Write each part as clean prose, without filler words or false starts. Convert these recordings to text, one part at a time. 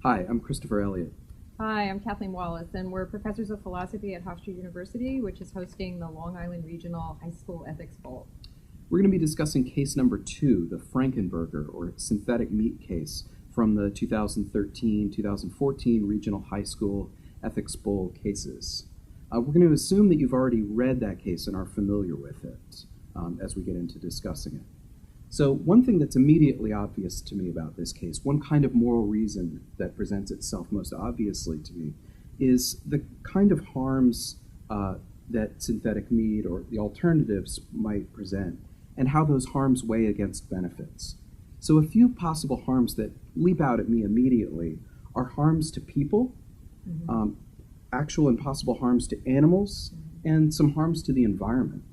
Hi, I'm Christopher Eliot. Hi, I'm Kathleen Wallace, and we're professors of philosophy at Hofstra University, which is hosting the Long Island Regional High School Ethics Bowl. We're going to be discussing case number 2, the Frankenburger, or synthetic meat case, from the 2013-2014 Regional High School Ethics Bowl cases. We're going to assume that you've already read that case and are familiar with it as we get into discussing it. So one thing that's immediately obvious to me about this case, one kind of moral reason that presents itself most obviously to me, is the kind of harms that synthetic meat or the alternatives might present, and how those harms weigh against benefits. So a few possible harms that leap out at me immediately are harms to people, actual and possible harms to animals, and some harms to the environment.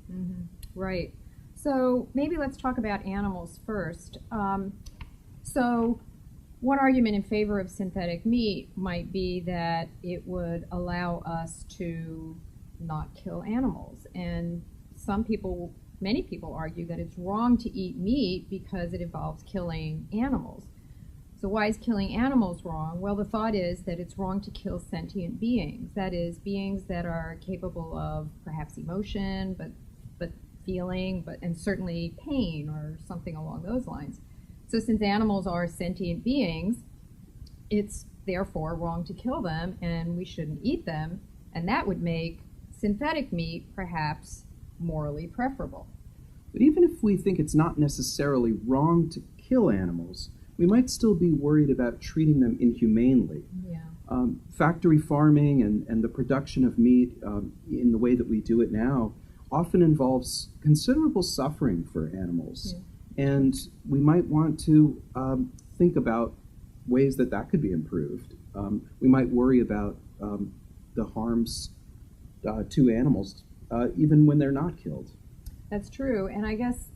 Right. So maybe let's talk about animals first. So one argument in favor of synthetic meat might be that it would allow us to not kill animals. And many people argue that it's wrong to eat meat because it involves killing animals. So why is killing animals wrong? Well, the thought is that it's wrong to kill sentient beings. That is, beings that are capable of perhaps emotion, but feeling, and certainly pain or something along those lines. So since animals are sentient beings, it's therefore wrong to kill them, and we shouldn't eat them, and that would make synthetic meat perhaps morally preferable. But even if we think it's not necessarily wrong to kill animals, we might still be worried about treating them inhumanely. Yeah. Factory farming and the production of meat in the way that we do it now often involves considerable suffering for animals. Yeah. And we might want to think about ways that could be improved. We might worry about the harms to animals even when they're not killed. That's true. And I guess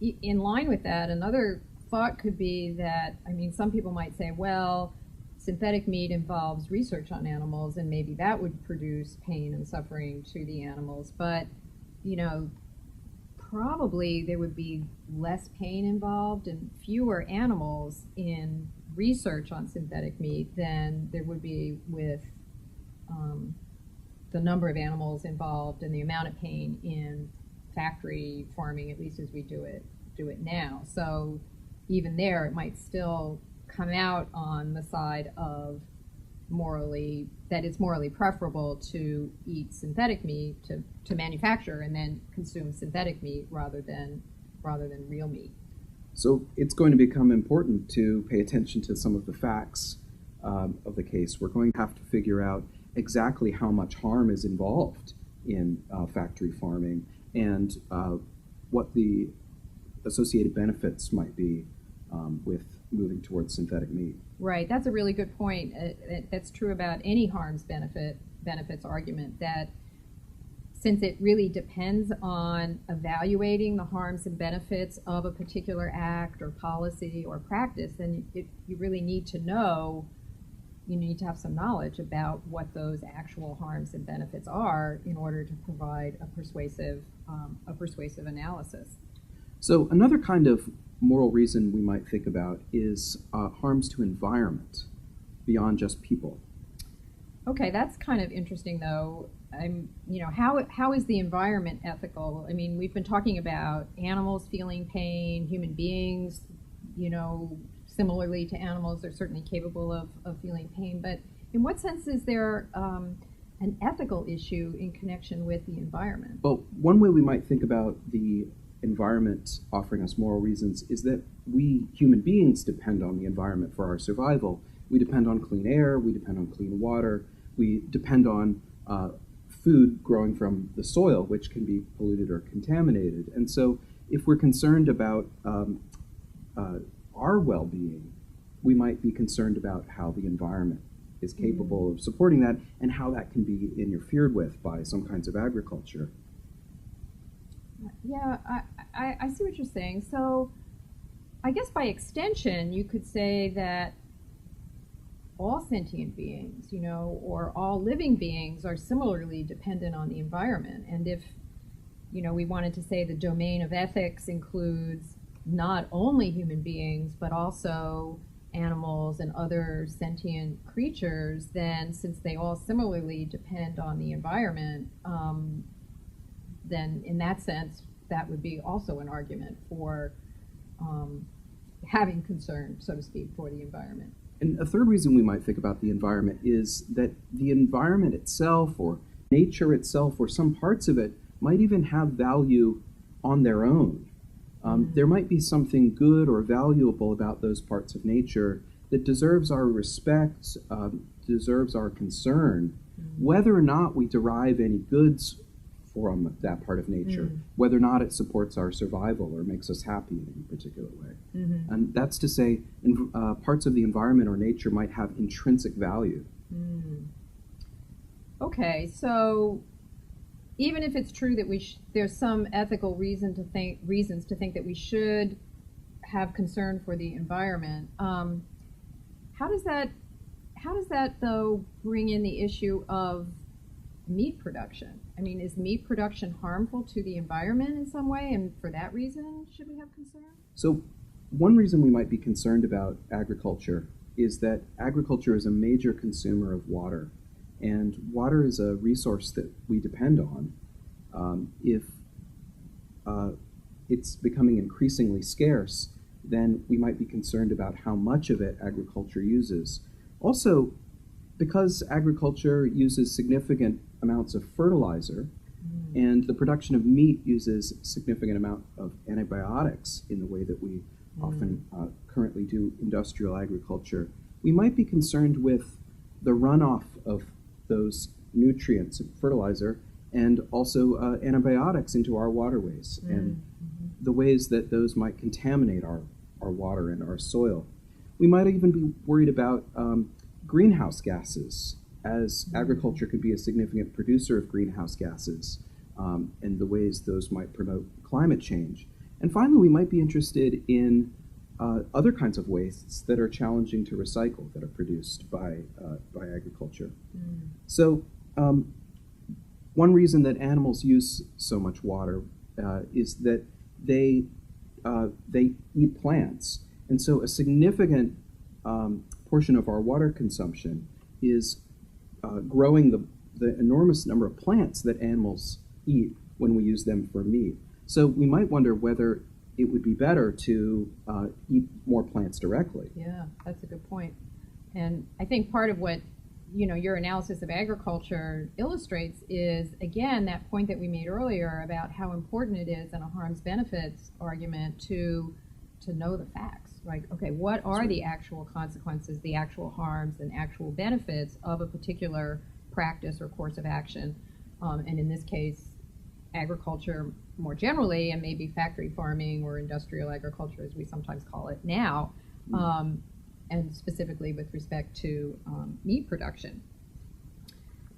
in line with that, another thought could be that, some people might say, well, synthetic meat involves research on animals, and maybe that would produce pain and suffering to the animals. But probably there would be less pain involved and fewer animals in research on synthetic meat than there would be with the number of animals involved and the amount of pain in factory farming, at least as we do it now. So even there, it might still come out on the side of that it's morally preferable to eat synthetic meat, to manufacture and then consume synthetic meat rather than real meat. So it's going to become important to pay attention to some of the facts of the case. We're going to have to figure out exactly how much harm is involved in factory farming and what the associated benefits might be with moving towards synthetic meat. Right, that's a really good point. That's true about any harms benefits argument, that since it really depends on evaluating the harms and benefits of a particular act or policy or practice, then you really need to know, you need to have some knowledge about what those actual harms and benefits are in order to provide a persuasive analysis. So another kind of moral reason we might think about is harms to environment beyond just people. Okay, that's kind of interesting, though. How is the environment ethical? We've been talking about animals feeling pain, human beings, similarly to animals, they're certainly capable of feeling pain. But in what sense is there an ethical issue in connection with the environment? Well, one way we might think about the environment offering us moral reasons is that we human beings depend on the environment for our survival. We depend on clean air, we depend on clean water, we depend on food growing from the soil, which can be polluted or contaminated. And so if we're concerned about our well-being, we might be concerned about how the environment is capable of supporting that and how that can be interfered with by some kinds of agriculture. Yeah, I see what you're saying. So I guess by extension, you could say that all sentient beings, or all living beings are similarly dependent on the environment. And if, we wanted to say the domain of ethics includes not only human beings, but also animals and other sentient creatures, then since they all similarly depend on the environment, then in that sense, that would be also an argument for having concern, so to speak, for the environment. And a third reason we might think about the environment is that the environment itself, or nature itself, or some parts of it, might even have value on their own. There might be something good or valuable about those parts of nature that deserves our respect, deserves our concern, whether or not we derive any goods from that part of nature, whether or not it supports our survival or makes us happy in any particular way. And that's to say, parts of the environment or nature might have intrinsic value. Okay, so even if it's true that there's some ethical reasons to think that we should have concern for the environment, how does that though bring in the issue of meat production? I mean, is meat production harmful to the environment in some way, and for that reason, should we have concern? So one reason we might be concerned about agriculture is that agriculture is a major consumer of water, and water is a resource that we depend on. If it's becoming increasingly scarce, then we might be concerned about how much of it agriculture uses. Also, because agriculture uses significant amounts of fertilizer, and the production of meat uses a significant amount of antibiotics in the way that we often currently do industrial agriculture, we might be concerned with the runoff of those nutrients and fertilizer and also antibiotics into our waterways and the ways that those might contaminate our water and our soil. We might even be worried about greenhouse gases, as agriculture could be a significant producer of greenhouse gases, and the ways those might promote climate change. And finally, we might be interested in other kinds of wastes that are challenging to recycle that are produced by agriculture. So one reason that animals use so much water is that they eat plants. And so a significant portion of our water consumption is growing the enormous number of plants that animals eat when we use them for meat. So we might wonder whether it would be better to eat more plants directly. Yeah, that's a good point. And I think part of what your analysis of agriculture illustrates is, again, that point that we made earlier about how important it is in a harms benefits argument to know the facts. Like, okay, what are the actual consequences, the actual harms and actual benefits of a particular practice or course of action? And in this case, agriculture more generally, and maybe factory farming or industrial agriculture, as we sometimes call it now, and specifically with respect to meat production.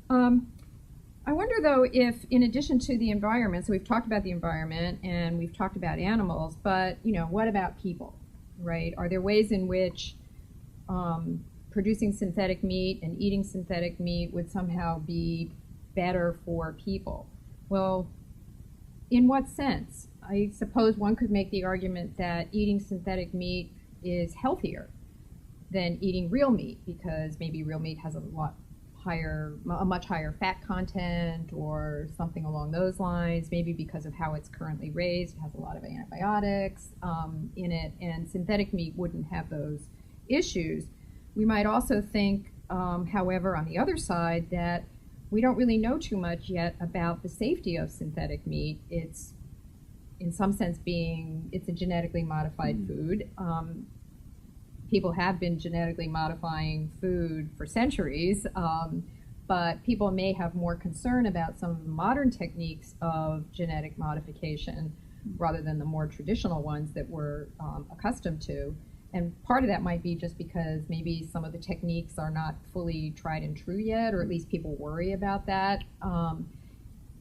I wonder, though, if in addition to the environment, so we've talked about the environment and we've talked about animals, but what about people, right? Are there ways in which producing synthetic meat and eating synthetic meat would somehow be better for people? Well, in what sense? I suppose one could make the argument that eating synthetic meat is healthier than eating real meat, because maybe real meat has a much higher fat content or something along those lines, maybe because of how it's currently raised. It has a lot of antibiotics in it, and synthetic meat wouldn't have those issues. We might also think, however, on the other side, that we don't really know too much yet about the safety of synthetic meat. It's, in some sense, it's a genetically modified food. People have been genetically modifying food for centuries, but people may have more concern about some of the modern techniques of genetic modification rather than the more traditional ones that we're accustomed to. And part of that might be just because maybe some of the techniques are not fully tried and true yet, or at least people worry about that.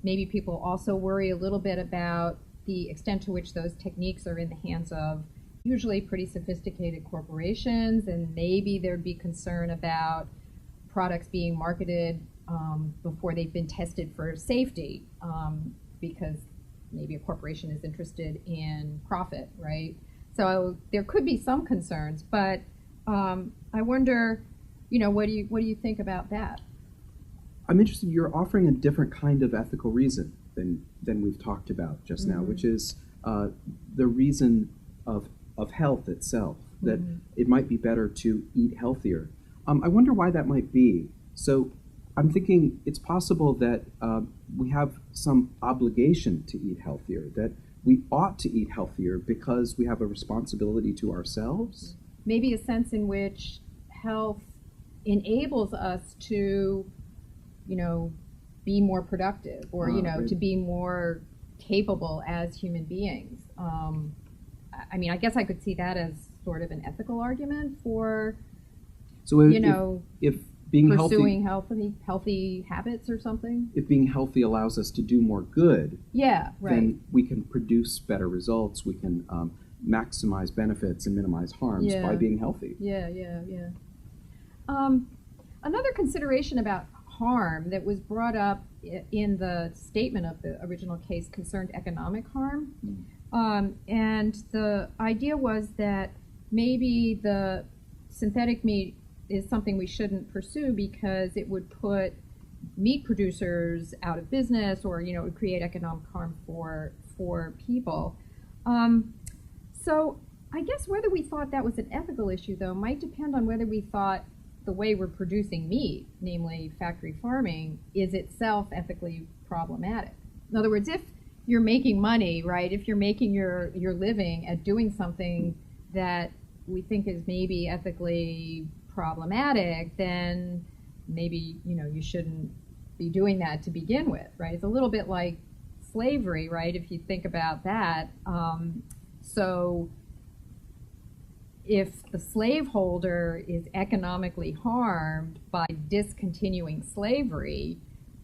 Maybe people also worry a little bit about the extent to which those techniques are in the hands of usually pretty sophisticated corporations, and maybe there'd be concern about products being marketed before they've been tested for safety, because maybe a corporation is interested in profit, right? So there could be some concerns, but I wonder, what do you think about that? I'm interested. You're offering a different kind of ethical reason than we've talked about just now, which is the reason of health itself. That it might be better to eat healthier. I wonder why that might be. So I'm thinking it's possible that we have some obligation to eat healthier, that we ought to eat healthier because we have a responsibility to ourselves. Maybe a sense in which health enables us to, be more productive or, Right. to be more capable as human beings. I guess I could see that as sort of an ethical argument for, So if being pursuing healthy, healthy habits or something. if being healthy allows us to do more good, Yeah, right. then we can produce better results. We can maximize benefits and minimize harms by being healthy. Yeah. Another consideration about harm that was brought up in the statement of the original case concerned economic harm. And the idea was that maybe the synthetic meat is something we shouldn't pursue because it would put meat producers out of business, or it would create economic harm for people. So I guess whether we thought that was an ethical issue, though, might depend on whether we thought the way we're producing meat, namely factory farming, is itself ethically problematic. In other words, if you're making money, right, if you're making your living at doing something that we think is maybe ethically problematic, then maybe, you shouldn't be doing that to begin with, right? It's a little bit like slavery, right, if you think about that. So if the slaveholder is economically harmed by discontinuing slavery,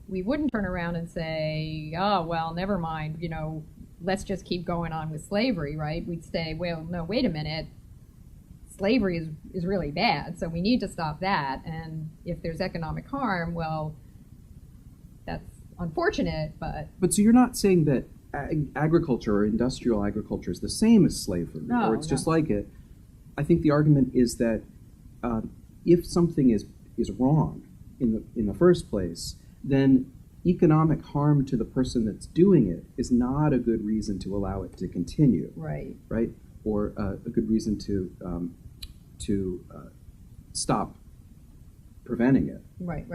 we wouldn't turn around and say, oh, well, never mind, let's just keep going on with slavery, right? We'd say, well, no, wait a minute. Slavery is really bad, so we need to stop that. And if there's economic harm, well, that's unfortunate, but... But so you're not saying that agriculture or industrial agriculture is the same as slavery, or it's just like it. I think the argument is that if something is wrong in the first place, then economic harm to the person that's doing it is not a good reason to allow it to continue. Right. Right? Or a good reason to stop preventing it. Right.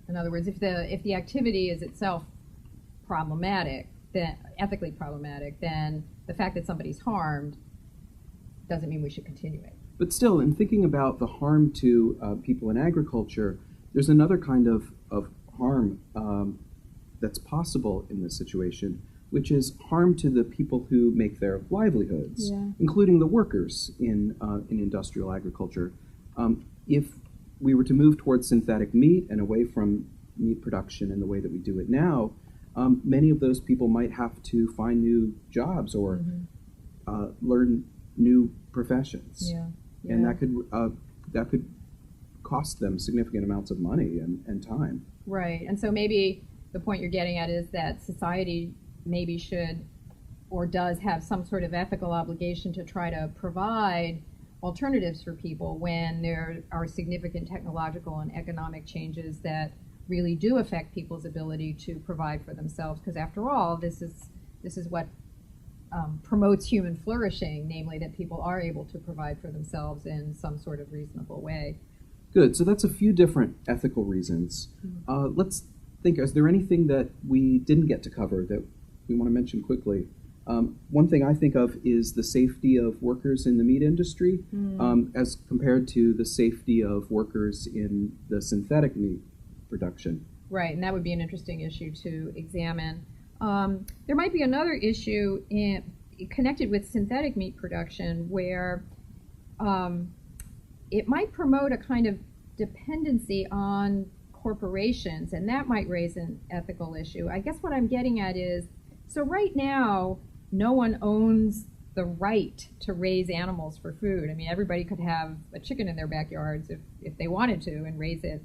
In other words, if the activity is itself problematic, then ethically problematic, then the fact that somebody's harmed doesn't mean we should continue it. But still, in thinking about the harm to people in agriculture, there's another kind of harm that's possible in this situation, which is harm to the people who make their livelihoods, including the workers in industrial agriculture. If we were to move towards synthetic meat and away from meat production in the way that we do it now, many of those people might have to find new jobs or learn new professions, and that could cost them significant amounts of money and time. Right, and so maybe the point you're getting at is that society maybe should or does have some sort of ethical obligation to try to provide alternatives for people when there are significant technological and economic changes that really do affect people's ability to provide for themselves, because after all, this is what promotes human flourishing, namely that people are able to provide for themselves in some sort of reasonable way. Good. So that's a few different ethical reasons. Let's think, is there anything that we didn't get to cover that we want to mention quickly? One thing I think of is the safety of workers in the meat industry as compared to the safety of workers in the synthetic meat production. Right, and that would be an interesting issue to examine. There might be another issue connected with synthetic meat production where it might promote a kind of dependency on corporations, and that might raise an ethical issue. I guess what I'm getting at is, so right now, no one owns the right to raise animals for food. I mean, everybody could have a chicken in their backyards if they wanted to and raise it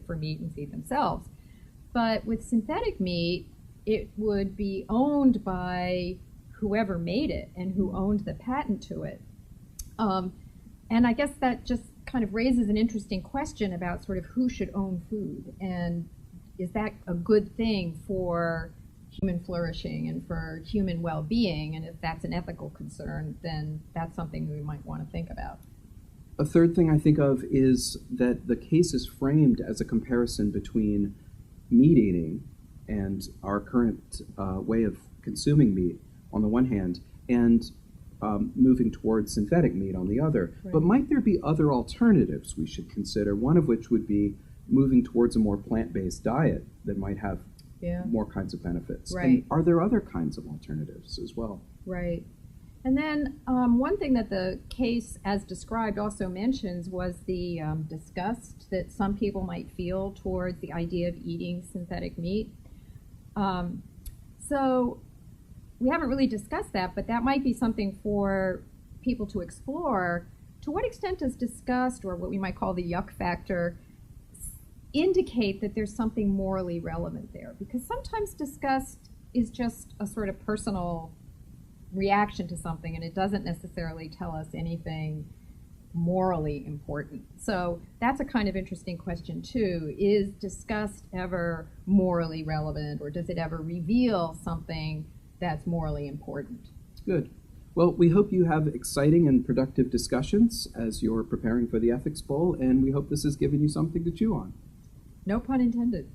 for meat and feed themselves. But with synthetic meat, it would be owned by whoever made it and who owned the patent to it. And I guess that just kind of raises an interesting question about sort of who should own food, and is that a good thing for human flourishing and for human well-being? And if that's an ethical concern, then that's something we might want to think about. A third thing I think of is that the case is framed as a comparison between meat eating and our current way of consuming meat on the one hand, and moving towards synthetic meat on the other. Right. But might there be other alternatives we should consider, one of which would be moving towards a more plant-based diet that might have more kinds of benefits? Right. And are there other kinds of alternatives as well? Right. And then one thing that the case, as described, also mentions was the disgust that some people might feel towards the idea of eating synthetic meat. So we haven't really discussed that, but that might be something for people to explore. To what extent does disgust, or what we might call the yuck factor, indicate that there's something morally relevant there? Because sometimes disgust is just a sort of personal reaction to something, and it doesn't necessarily tell us anything morally important. So that's a kind of interesting question too. Is disgust ever morally relevant, or does it ever reveal something that's morally important? Good. Well, we hope you have exciting and productive discussions as you're preparing for the Ethics Bowl, and we hope this has given you something to chew on. No pun intended.